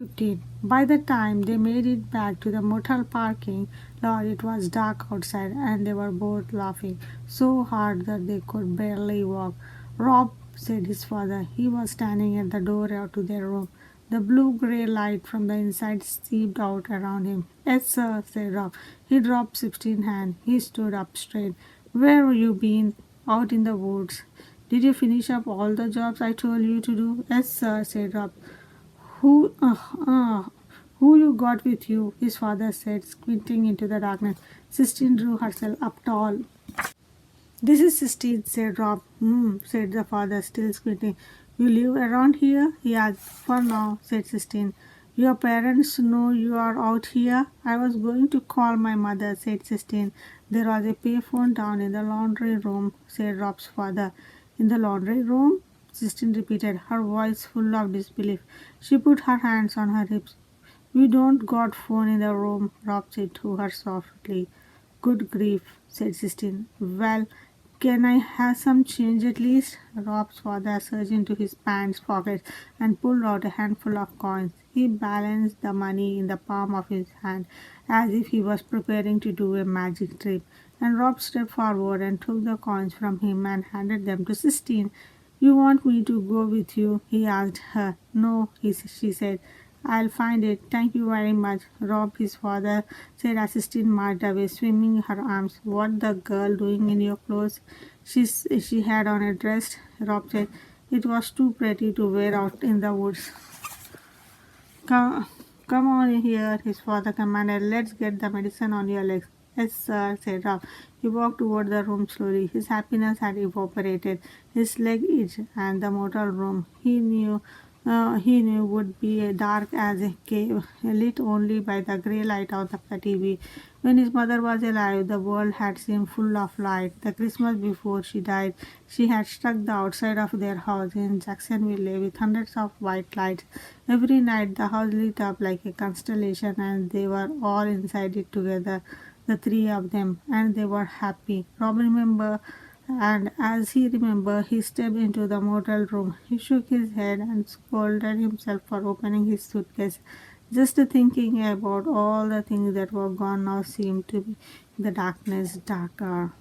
15. By the time they made it back to the motel parking lot, it was dark outside and they were both laughing so hard that they could barely walk. Rob, said his father. He was standing at the door out to their room. The blue-gray light from the inside seeped out around him. Yes, sir, said Rob. He dropped 16 hand. He stood up straight. Where have you been? Out in the woods. Did you finish up all the jobs I told you to do? Yes, sir, said Rob. Who, uh, uh, who you got with you? His father said, squinting into the darkness. Sistine drew herself up tall. This is Sistine, said Rob. Said the father, still squinting. You live around here? He asked. For now, said Sistine. Your parents know you are out here? I was going to call my mother, said Sistine. There was a payphone down in the laundry room, said Rob's father. In the laundry room? Sistine repeated, her voice full of disbelief. She put her hands on her hips. We don't got phone in the room, Rob said to her softly. Good grief, said Sistine. Well, can I have some change at least? Rob's father searched into his pants pockets and pulled out a handful of coins. He balanced the money in the palm of his hand as if he was preparing to do a magic trick. And Rob stepped forward and took the coins from him and handed them to Sistine. You want me to go with you? He asked her. No, she said. I'll find it. Thank you very much. Rob, his father, said as Sistine marched away, swinging her arms. What the girl doing in your clothes? She had on a dress, Rob said. It was too pretty to wear out in the woods. Come, come on here, his father commanded. Let's get the medicine on your legs. Yes, sir, said Rob. He walked toward the room slowly. His happiness had evaporated. His leg itched, and the motel room he knew would be dark as a cave, lit only by the grey light of the TV. When his mother was alive, the world had seemed full of light. The Christmas before she died, she had struck the outside of their house in Jacksonville with hundreds of white lights. Every night, the house lit up like a constellation, and they were all inside it together, the three of them, and they were happy. Rob remembered, and as he remembered, he stepped into the motel room. He shook his head and scolded himself for opening his suitcase. Just thinking about all the things that were gone now seemed to be the darkness darker.